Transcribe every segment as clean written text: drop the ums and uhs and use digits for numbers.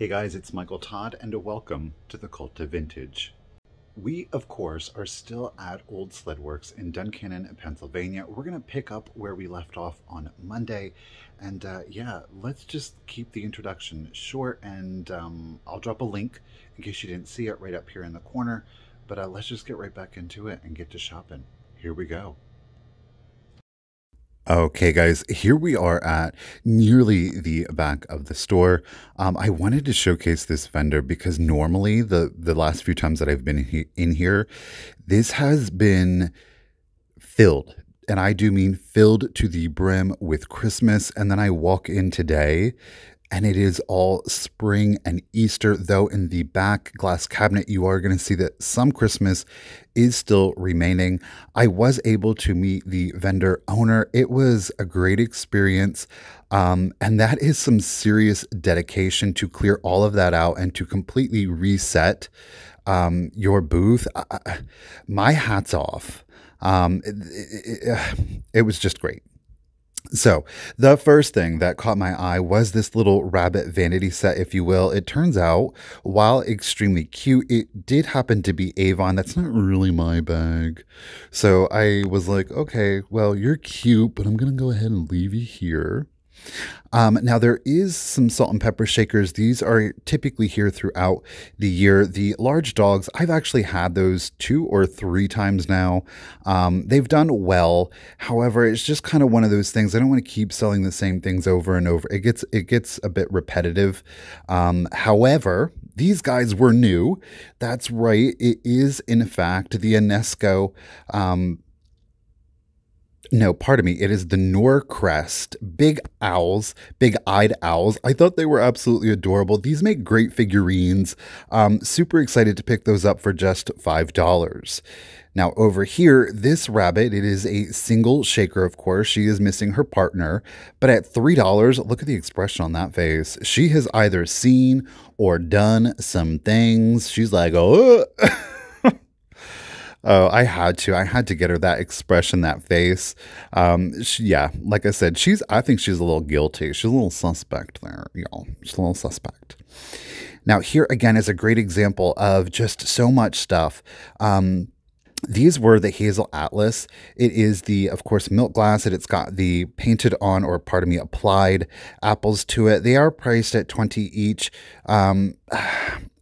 Hey guys, it's Michael Todd and welcome to The.Cult.Of.Vintage. We, of course, are still at Old Sled Works in Duncannon, Pennsylvania. We're going to pick up where we left off on Monday. And yeah, let's just keep the introduction short and I'll drop a link in case you didn't see it right up here in the corner. But let's just get right back into it and get to shopping. Here we go. Okay, guys, here we are at nearly the back of the store. I wanted to showcase this vendor because normally the last few times that I've been in here, this has been filled. And I do mean filled to the brim with Christmas. And then I walk in today and it is all spring and Easter, though in the back glass cabinet, you are going to see that some Christmas is still remaining. I was able to meet the vendor owner. It was a great experience. And that is some serious dedication to clear all of that out and to completely reset your booth. My hat's off. It was just great. So the first thing that caught my eye was this little rabbit vanity set, if you will. It turns out, while extremely cute, it did happen to be Avon. That's not really my bag. So I was like, okay, well, you're cute, but I'm going to go ahead and leave you here. Now there is some salt and pepper shakers. These are typically here throughout the year. The large dogs, I've actually had those 2 or 3 times now. They've done well. However, it's just kind of one of those things. I don't want to keep selling the same things over and over. It gets a bit repetitive. However, these guys were new. That's right. It is in fact the UNESCO, no, pardon me. It is the Norcrest big owls, big-eyed owls. I thought they were absolutely adorable. These make great figurines. Super excited to pick those up for just $5. Now over here, this rabbit, it is a single shaker, of course. She is missing her partner, but at $3, look at the expression on that face. She has either seen or done some things. She's like, oh. Oh, I had to get her that expression, that face. Yeah, like I said, I think she's a little guilty. She's a little suspect there, y'all. She's a little suspect. Now, here again is a great example of just so much stuff. These were the Hazel Atlas. It is the, of course, milk glass. It's got the painted on, or pardon me, applied apples to it. They are priced at $20 each.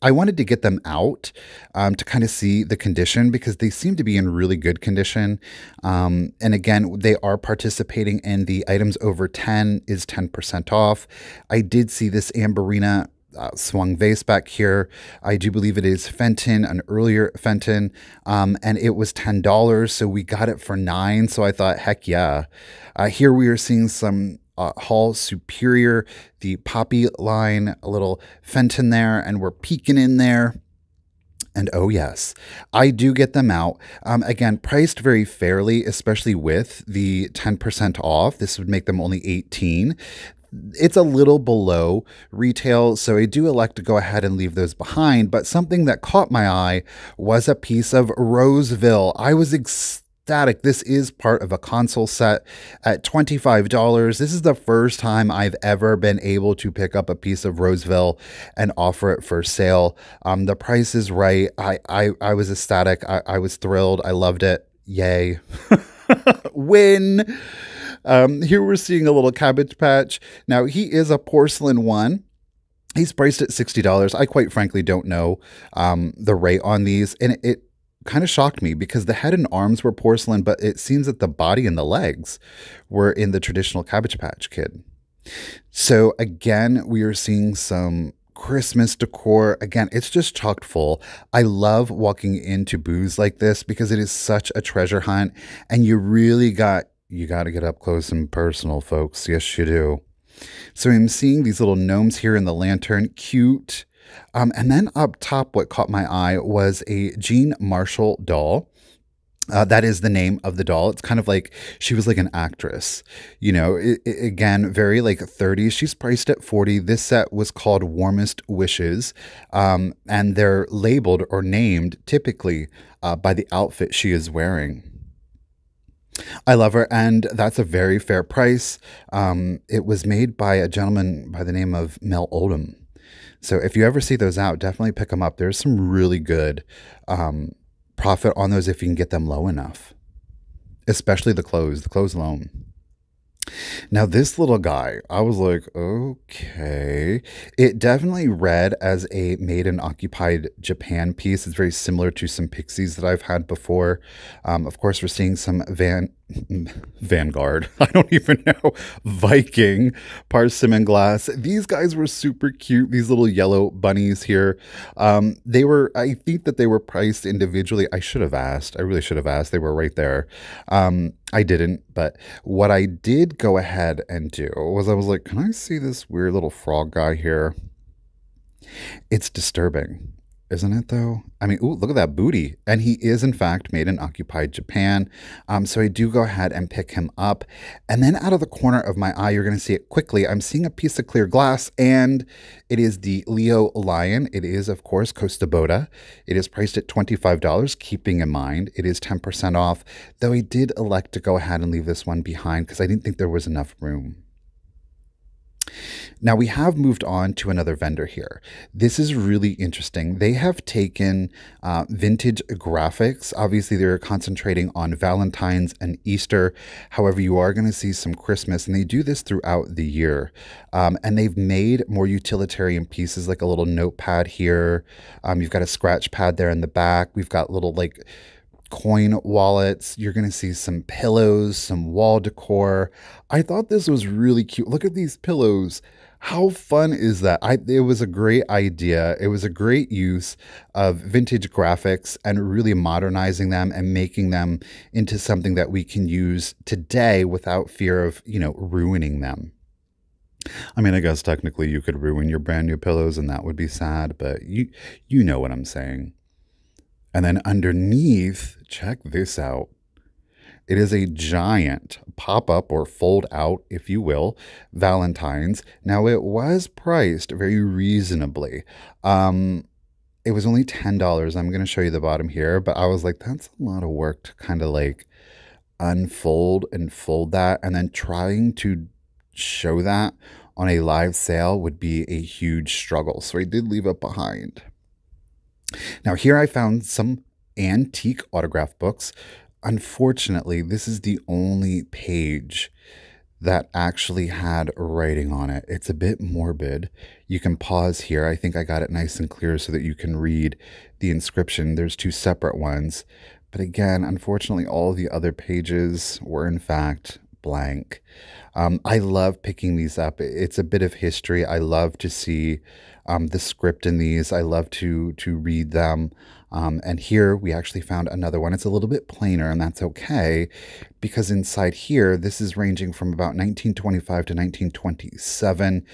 I wanted to get them out to kind of see the condition because they seem to be in really good condition. And again, they are participating in the items over 10 is 10% off. I did see this Amberina Swung vase back here. I do believe it is Fenton, an earlier Fenton, and it was $10, so we got it for $9. So I thought, heck yeah. Here we are seeing some Hall Superior, the Poppy line, a little Fenton there, and we're peeking in there. And oh yes, I do get them out. Again, priced very fairly, especially with the 10% off. This would make them only $18. It's a little below retail, so I do elect to go ahead and leave those behind. But something that caught my eye was a piece of Roseville. I was ecstatic. This is part of a console set at $25. This is the first time I've ever been able to pick up a piece of Roseville and offer it for sale. The price is right. I was ecstatic. I was thrilled. I loved it. Yay. Win. Here we're seeing a little Cabbage Patch. Now, he is a porcelain one. He's priced at $60. I quite frankly don't know the rate on these. And it kind of shocked me because the head and arms were porcelain, but it seems that the body and the legs were in the traditional Cabbage Patch Kid. So again, we are seeing some Christmas decor. Again, it's just chock full. I love walking into booths like this because it is such a treasure hunt, and you got to get up close and personal, folks. Yes, you do. So I'm seeing these little gnomes here in the lantern. Cute. And then up top, what caught my eye was a Jean Marshall doll. That is the name of the doll. It's kind of like she was like an actress, you know, again, very like 30s. She's priced at $40. This set was called Warmest Wishes. And they're labeled or named typically by the outfit she is wearing. I love her, and that's a very fair price. It was made by a gentleman by the name of Mel Odom. So if you ever see those out, definitely pick them up. There's some really good profit on those if you can get them low enough, especially the clothes alone. Now, this little guy, I was like, okay. It definitely read as a made in occupied Japan piece. It's very similar to some pixies that I've had before. Of course, we're seeing some Vanguard. I don't even know. Viking, Parsimon glass. These guys were super cute. These little yellow bunnies here. I think that they were priced individually. I should have asked. I really should have asked. They were right there. I didn't, but what I did go ahead and do was I was like, can I see this weird little frog guy here? It's disturbing, isn't it though? I mean, ooh, look at that booty. And he is in fact made in occupied Japan. So I do go ahead and pick him up. And then out of the corner of my eye, you're going to see it quickly. I'm seeing a piece of clear glass and it is the Leo Lion. It is, of course, Costa Boda. It is priced at $25, keeping in mind it is 10% off, though I did elect to go ahead and leave this one behind because I didn't think there was enough room. Now we have moved on to another vendor here. This is really interesting. They have taken vintage graphics. Obviously, they're concentrating on Valentine's and Easter. However, you are going to see some Christmas, and they do this throughout the year. And they've made more utilitarian pieces like a little notepad here. You've got a scratch pad there in the back. We've got little like coin wallets. You're going to see some pillows, some wall decor. I thought this was really cute. Look at these pillows. How fun is that? It was a great idea. It was a great use of vintage graphics and really modernizing them and making them into something that we can use today without fear of, ruining them. I mean, I guess technically you could ruin your brand new pillows and that would be sad, but you know what I'm saying. And then underneath, check this out. It is a giant pop-up or fold out, if you will, Valentine's. Now, it was priced very reasonably. It was only $10. I'm going to show you the bottom here, but I was like, that's a lot of work to kind of like unfold and fold that. And then trying to show that on a live sale would be a huge struggle. So I did leave it behind. Now, here I found some antique autograph books. Unfortunately, this is the only page that actually had writing on it. It's a bit morbid. You can pause here. I think I got it nice and clear so that you can read the inscription. There's two separate ones. But again, unfortunately, all the other pages were in fact blank. I love picking these up. It's a bit of history. I love to see the script in these. I love to read them. And here we actually found another one. It's a little bit plainer, and that's okay, because inside here, this is ranging from about 1925 to 1927.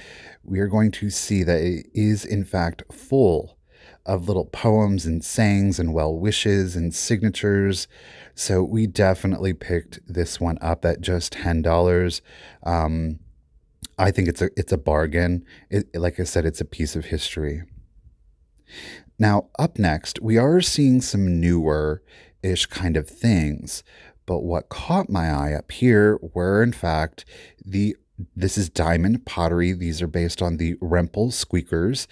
We are going to see that it is, in fact, full of little poems and sayings and well wishes and signatures. So we definitely picked this one up at just $10. I think it's a bargain. Like I said, it's a piece of history. Now, up next, we are seeing some newer-ish kind of things. But what caught my eye up here were, in fact, this is diamond pottery. These are based on the Rempel squeakers.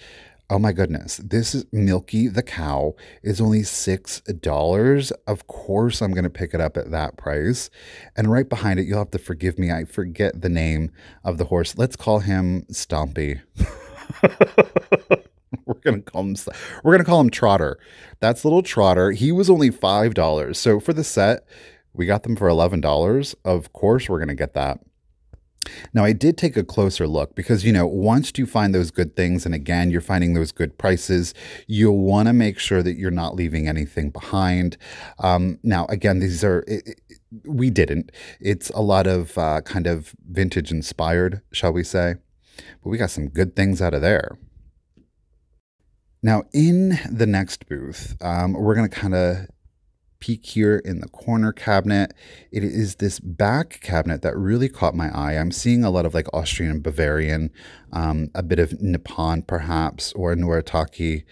Oh my goodness, this is Milky the cow is only $6. Of course, I'm going to pick it up at that price. And right behind it, you'll have to forgive me. I forget the name of the horse. Let's call him Stompy. We're gonna call him Trotter. That's little Trotter. He was only $5. So for the set, we got them for $11. Of course, we're gonna get that. Now, I did take a closer look because, once you find those good things, and again, you're finding those good prices, you'll want to make sure that you're not leaving anything behind. Now, again, we didn't. It's a lot of kind of vintage inspired, shall we say. But we got some good things out of there. Now, in the next booth, we're going to kind of peek here in the corner cabinet. It is this back cabinet that really caught my eye. I'm seeing a lot of like Austrian and Bavarian, a bit of Nippon perhaps, or Noritake.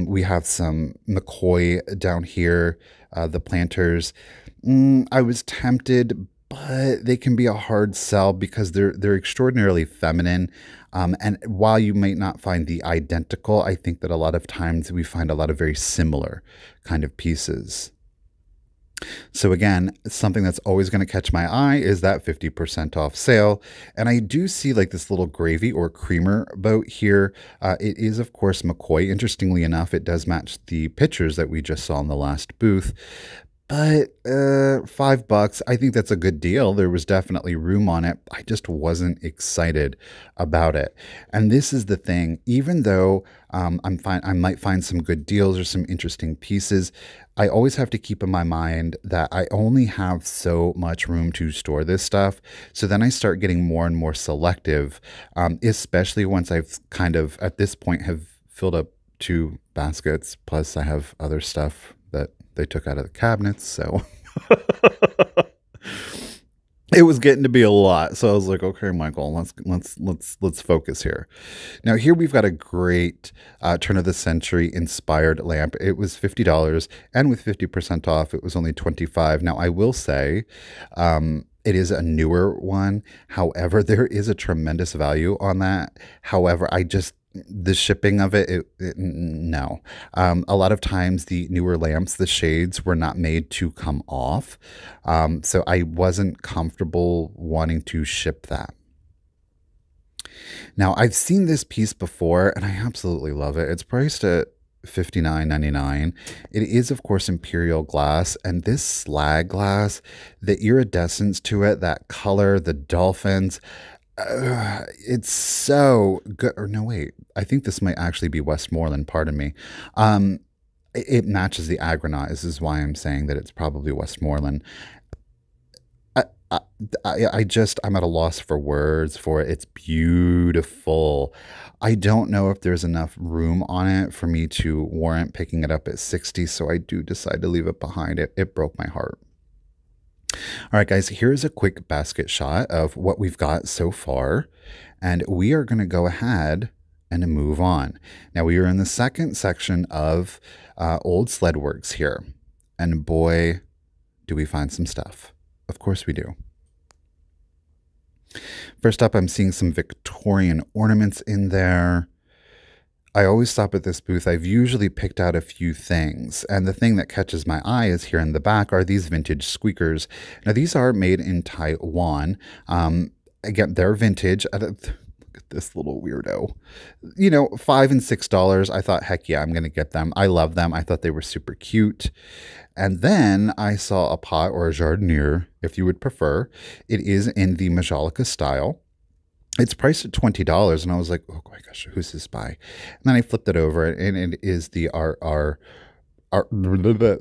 We have some McCoy down here, the planters. I was tempted, but they can be a hard sell because they're extraordinarily feminine. And while you might not find the identical, I think that a lot of times we find a lot of very similar kind of pieces. So again, something that's always going to catch my eye is that 50% off sale. And I do see like this little gravy or creamer boat here. It is, of course, McCoy. Interestingly enough, it does match the pictures that we just saw in the last booth. But $5, I think that's a good deal. There was definitely room on it. I just wasn't excited about it. And this is the thing. Even though I might find some good deals or some interesting pieces, I always have to keep in my mind that I only have so much room to store this stuff. So then I start getting more and more selective, especially once I've kind of, at this point, have filled up 2 baskets. Plus I have other stuff that they took out of the cabinets, so it was getting to be a lot. So I was like, okay, Michael, let's focus here. Now here we've got a great turn of the century inspired lamp. It was $50, and with 50% off, it was only $25. Now I will say, it is a newer one. However, there is a tremendous value on that. However, the shipping of it, no. A lot of times the newer lamps, the shades were not made to come off. So I wasn't comfortable wanting to ship that. Now I've seen this piece before and I absolutely love it. It's priced at $59.99. It is, of course, imperial glass, and this slag glass, the iridescence to it, that color, the dolphins, it's so good. Or no, wait, I think this might actually be Westmoreland, pardon me. It matches the agronaut. This is why I'm saying that it's probably Westmoreland. I'm at a loss for words for it. It's beautiful. I don't know if there's enough room on it for me to warrant picking it up at 60, so I do decide to leave it behind. It broke my heart. All right, guys, here's a quick basket shot of what we've got so far, and we are going to go ahead and move on. Now, we are in the second section of Old Sled Works here, and boy, do we find some stuff. Of course we do. First up, I'm seeing some Victorian ornaments in there. I always stop at this booth. I've usually picked out a few things, and the thing that catches my eye is here in the back are these vintage squeakers. Now, these are made in Taiwan. Again, they're vintage. Look at this little weirdo. You know, $5 and $6. I thought, heck yeah, I'm going to get them. I love them. I thought they were super cute. And then I saw a pot, or a jardiniere, if you would prefer. It is in the Majolica style. It's priced at $20, and I was like, oh my gosh, who's this by? And then I flipped it over, and it is the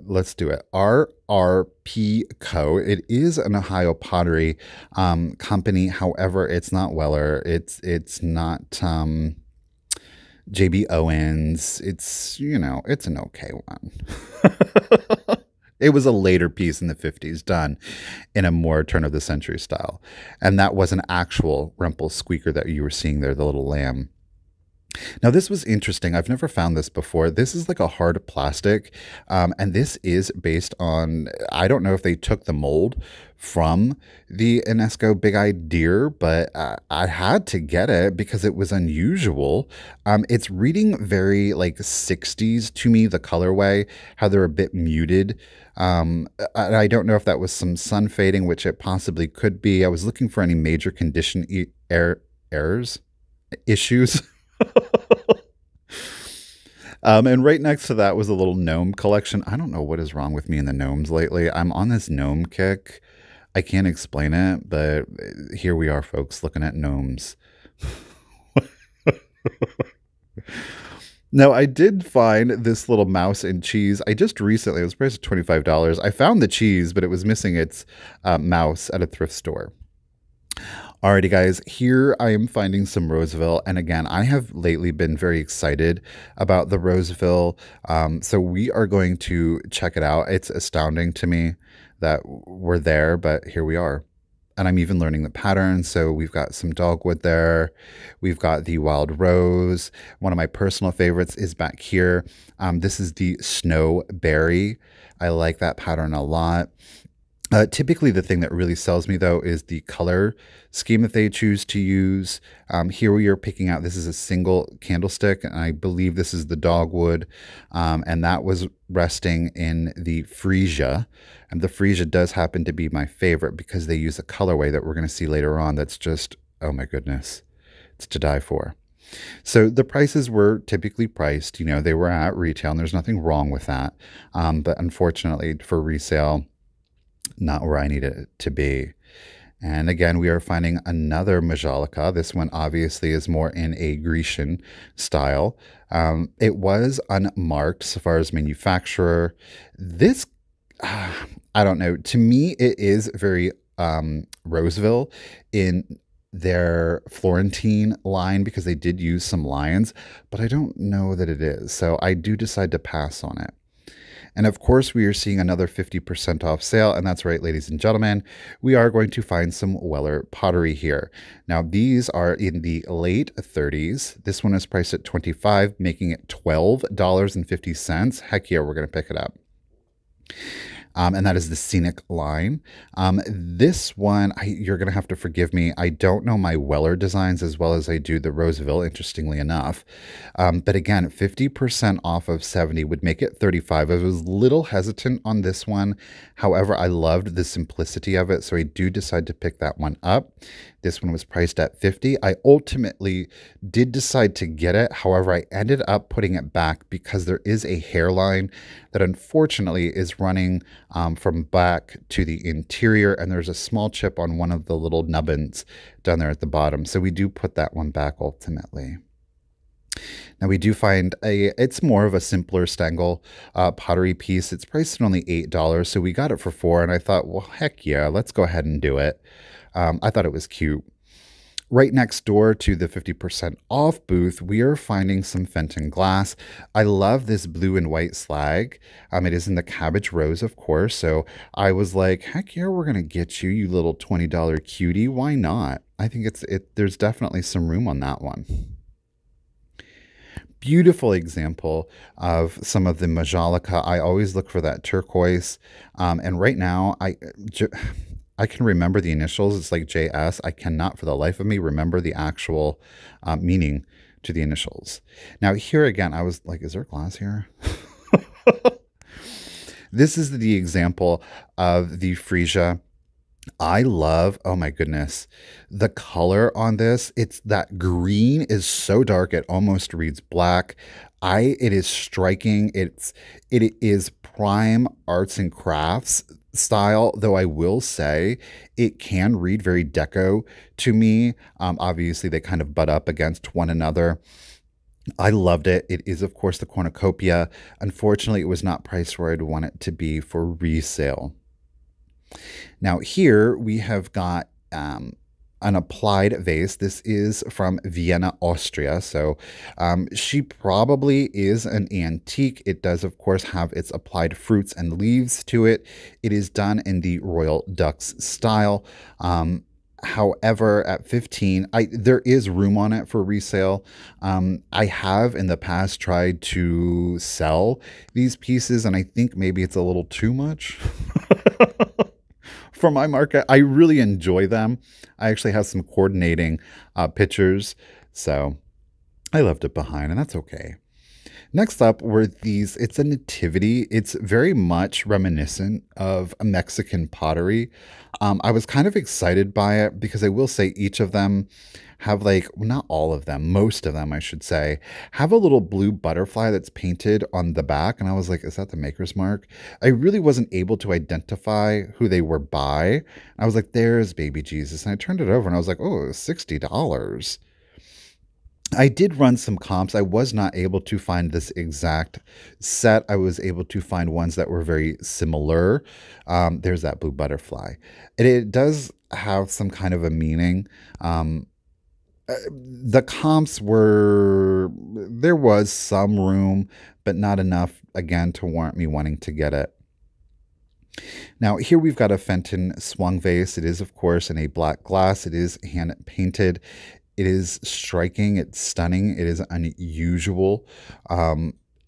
let's do it, RRP Co. It is an Ohio Pottery company. However, it's not Weller. It's not JB Owens. It's, you know, it's an okay one. It was a later piece in the 50s done in a more turn of the century style. And that was an actual Rempel squeaker that you were seeing there, the little lamb. Now, this was interesting. I've never found this before. This is like a hard plastic, and this is based on, I don't know if they took the mold from the UNESCO Big-Eyed Deer, but I had to get it because it was unusual. It's reading very like 60s to me, the colorway, how they're a bit muted. I don't know if that was some sun fading, which it possibly could be. I was looking for any major condition issues. And right next to that was a little gnome collection. I don't know what is wrong with me and the gnomes lately. I'm on this gnome kick. I can't explain it, but here we are, folks, looking at gnomes. Now, I did find this little mouse and cheese. I just recently, it was priced at $25. I found the cheese, but it was missing its mouse at a thrift store. Alrighty, guys, here I am finding some Roseville. And again, I have lately been very excited about the Roseville. So we are going to check it out. It's astounding to me that we're there, but here we are. And I'm even learning the pattern. So we've got some dogwood there. We've got the wild rose. One of my personal favorites is back here. This is the snowberry. I like that pattern a lot. Typically, the thing that really sells me, though, is the color scheme that they choose to use. Here we are picking out, this is a single candlestick, and I believe this is the dogwood, and that was resting in the freesia. And the freesia does happen to be my favorite because they use a colorway that we're going to see later on that's just, oh my goodness, it's to die for. So the prices were typically priced, they were at retail, and there's nothing wrong with that. But unfortunately, for resale, not where I need it to be. And again, we are finding another Majolica. This one obviously is more in a Grecian style. It was unmarked so far as manufacturer. This, I don't know. To me, it is very Roseville in their Florentine line because they did use some lions, but I don't know that it is. So I do decide to pass on it. And of course, we are seeing another 50% off sale. And that's right, ladies and gentlemen, we are going to find some Weller pottery here. Now, these are in the late 30s. This one is priced at $25, making it $12.50. Heck yeah, we're going to pick it up. And that is the Scenic line. This one, you're going to have to forgive me. I don't know my Weller designs as well as I do the Roseville, interestingly enough. But again, 50% off of 70 would make it 35. I was a little hesitant on this one. However, I loved the simplicity of it, so I do decide to pick that one up. This one was priced at 50. I ultimately did decide to get it. However, I ended up putting it back because there is a hairline that unfortunately is running from back to the interior, and there's a small chip on one of the little nubbins down there at the bottom. So we do put that one back ultimately. Now we do find it's more of a simpler Stengel pottery piece. It's priced at only $8, so we got it for $4, and I thought, well, heck yeah, let's go ahead and do it. I thought it was cute. Right next door to the 50% off booth, we are finding some Fenton Glass. I love this blue and white slag. It is in the cabbage rose, of course. So I was like, heck yeah, we're going to get you, you little $20 cutie. Why not? I think there's definitely some room on that one. Beautiful example of some of the Majolica. I always look for that turquoise. And right now, I can remember the initials. It's like JS. I cannot for the life of me remember the actual meaning to the initials. Now here again, I was like, is there glass here? This is the example of the freesia. I love, oh my goodness, the color on this. It's that green is so dark it almost reads black. It is striking. It is prime arts and crafts style, though I will say it can read very deco to me. Obviously, they kind of butt up against one another. I loved it. It is, of course, the cornucopia. Unfortunately, it was not priced where I'd want it to be for resale. Now here we have got an applied vase. This is from Vienna, Austria. So she probably is an antique. It does, of course, have its applied fruits and leaves to it. It is done in the Royal Dux style. However, at 15, there is room on it for resale. I have in the past tried to sell these pieces, and I think maybe it's a little too much. For my market. I really enjoy them. I actually have some coordinating pictures, so I left it behind, and that's okay. Next up were these, it's a nativity. It's very much reminiscent of a Mexican pottery. I was kind of excited by it because I will say each of them have well, not all of them, most of them, I should say, have a little blue butterfly that's painted on the back. And I was like, is that the maker's mark? I really wasn't able to identify who they were by. I was like, there's baby Jesus. And I turned it over and I was like, oh, it was $60. I did run some comps. I was not able to find this exact set. I was able to find ones that were very similar. There's that blue butterfly. It does have some kind of a meaning. The comps there was some room, but not enough, again, to warrant me wanting to get it. Now, here we've got a Fenton Swung vase. It is, of course, in a black glass. It is hand painted. It is striking. It's stunning. It is unusual.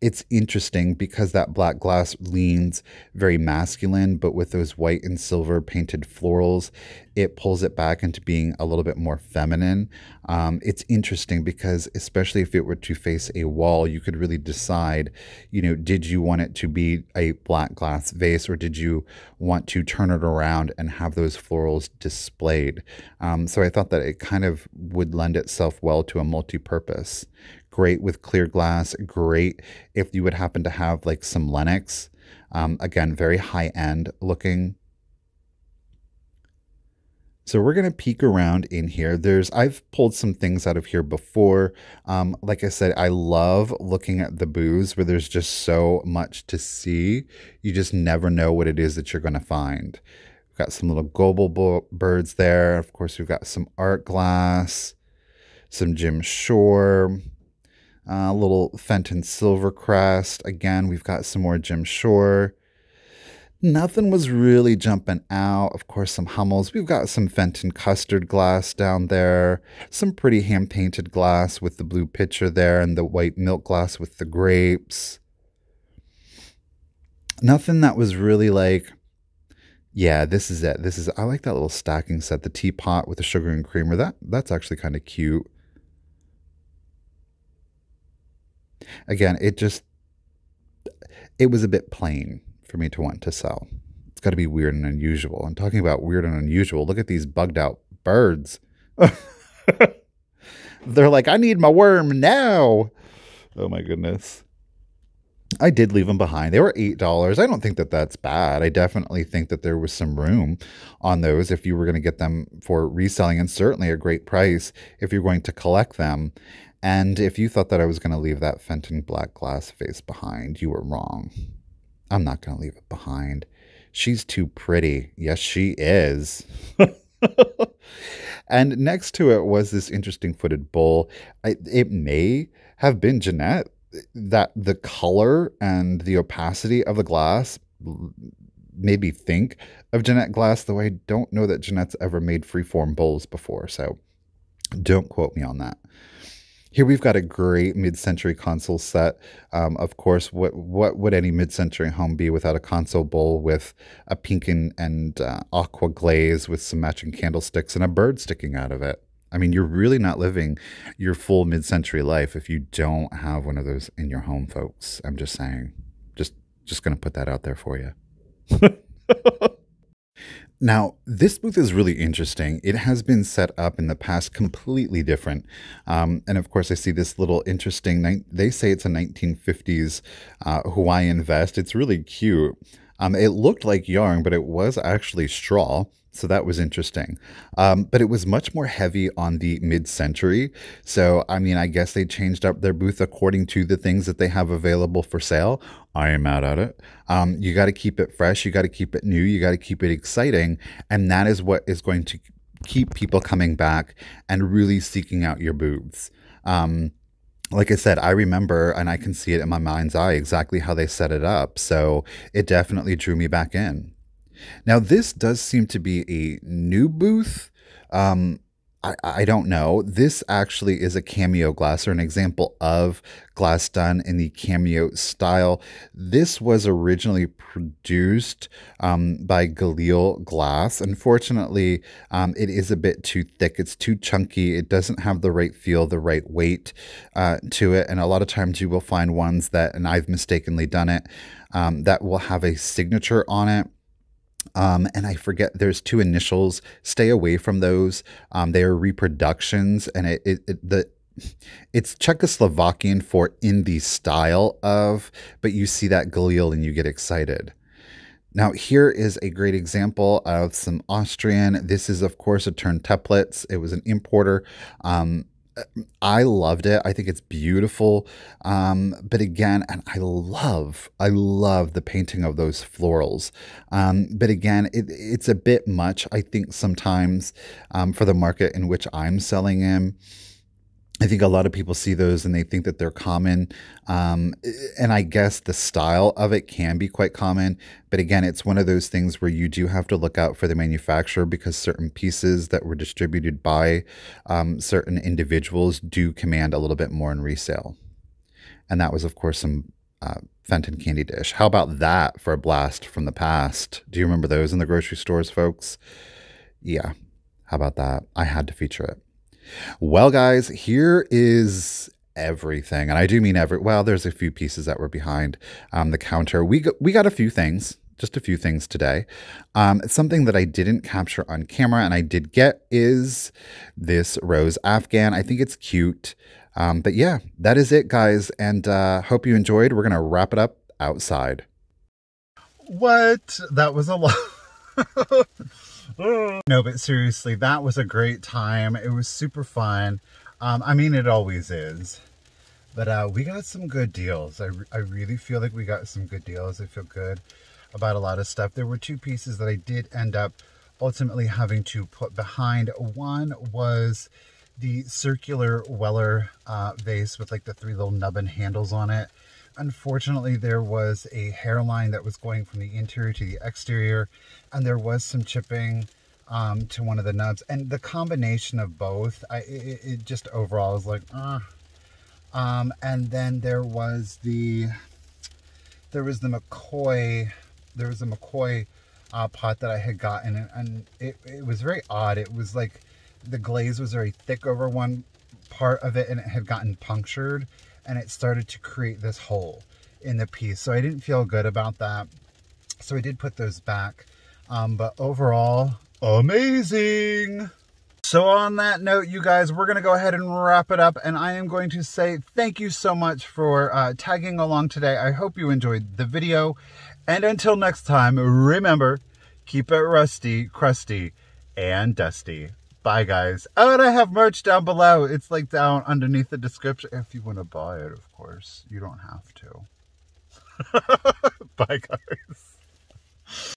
It's interesting because that black glass leans very masculine, but with those white and silver painted florals, it pulls it back into being a little bit more feminine. It's interesting because, especially if it were to face a wall, you could really decide, did you want it to be a black glass vase, or did you want to turn it around and have those florals displayed? So I thought that it kind of would lend itself well to a multi-purpose. Great with clear glass, great if you would happen to have like some Lenox. Again, very high end looking. So we're going to peek around in here. I've pulled some things out of here before. Like I said, I love looking at the booths where there's just so much to see. You just never know what it is that you're going to find. We've got some little gobble birds there. Of course, we've got some art glass, some Jim Shore, a little Fenton Silvercrest. Again, we've got some more Jim Shore. Nothing was really jumping out. Of course, some Hummels. We've got some Fenton custard glass down there. Some pretty hand-painted glass with the blue pitcher there, and the white milk glass with the grapes. Nothing that was really like, yeah, this is it. I like that little stacking set. The teapot with the sugar and creamer. That's actually kind of cute. Again, it was a bit plain for me to want to sell. It's got to be weird and unusual. I'm talking about weird and unusual. Look at these bugged out birds. They're like, I need my worm now. Oh my goodness. I did leave them behind. They were $8. I don't think that that's bad. I definitely think that there was some room on those if you were going to get them for reselling, and certainly a great price if you're going to collect them. And if you thought that I was going to leave that Fenton black glass vase behind, you were wrong. I'm not going to leave it behind. She's too pretty. Yes, she is. And next to it was this interesting footed bowl. It may have been Jeanette. That the color and the opacity of the glass made me think of Jeanette glass, though I don't know that Jeanette's ever made freeform bowls before, so don't quote me on that. Here we've got a great mid-century console set. Of course, what would any mid-century home be without a console bowl with a pink and aqua glaze with some matching candlesticks and a bird sticking out of it? I mean, you're really not living your full mid-century life if you don't have one of those in your home, folks. I'm just saying. Just going to put that out there for you. Now, this booth is really interesting. It has been set up in the past completely different. And of course, I see this little interesting, they say it's a 1950s Hawaiian vest. It's really cute. It looked like yarn, but it was actually straw. So that was interesting. But it was much more heavy on the mid-century. So, I mean, I guess they changed up their booth according to the things that they have available for sale. I am mad at it. You got to keep it fresh. You got to keep it new. You got to keep it exciting. And that is what is going to keep people coming back and really seeking out your booths. Like I said, I remember, and I can see it in my mind's eye, exactly how they set it up. So it definitely drew me back in. Now, this does seem to be a new booth. I don't know. This actually is a cameo glass, or an example of glass done in the cameo style. This was originally produced by Galil Glass. Unfortunately, it is a bit too thick. It's too chunky. It doesn't have the right feel, the right weight to it. And a lot of times you will find ones that, and I've mistakenly done it, that will have a signature on it. And I forget, there's two initials. Stay away from those. They are reproductions, and it's Czechoslovakian for in the style of, but you see that Galil and you get excited. Now, here is a great example of some Austrian. This is, of course, a Turn Teplitz. It was an importer. I loved it. I think it's beautiful. But again, and I love the painting of those florals. But again, it's a bit much, I think, sometimes for the market in which I'm selling in. I think a lot of people see those and they think that they're common. And I guess the style of it can be quite common. But again, it's one of those things where you do have to look out for the manufacturer, because certain pieces that were distributed by certain individuals do command a little bit more in resale. And that was, of course, some Fenton candy dish. How about that for a blast from the past? Do you remember those in the grocery stores, folks? Yeah. How about that? I had to feature it. Well, guys, here is everything. And I do mean well, there's a few pieces that were behind the counter. We got a few things, just a few things today. Something that I didn't capture on camera and I did get is this rose Afghan. I think it's cute. But yeah, that is it, guys. And hope you enjoyed. We're going to wrap it up outside. What? That was a lot. No, but seriously, that was a great time. It was super fun. I mean, it always is. But we got some good deals. I really feel like we got some good deals. I feel good about a lot of stuff. There were two pieces that I did end up ultimately having to put behind. One was the circular Weller vase with like the three little nubbin handles on it. Unfortunately, there was a hairline that was going from the interior to the exterior, and there was some chipping to one of the nubs. And the combination of both, it just overall was like, and then there was the McCoy, pot that I had gotten, and it was very odd. It was like the glaze was very thick over one part of it, and it had gotten punctured, and it started to create this hole in the piece. So I didn't feel good about that. So I did put those back. But overall, amazing. So on that note, you guys, we're going to go ahead and wrap it up. And I am going to say thank you so much for tagging along today. I hope you enjoyed the video. And until next time, remember, keep it rusty, crusty, and dusty. Bye, guys. Oh, and I have merch down below. It's like down underneath the description. If you want to buy it, of course. You don't have to. Bye, guys.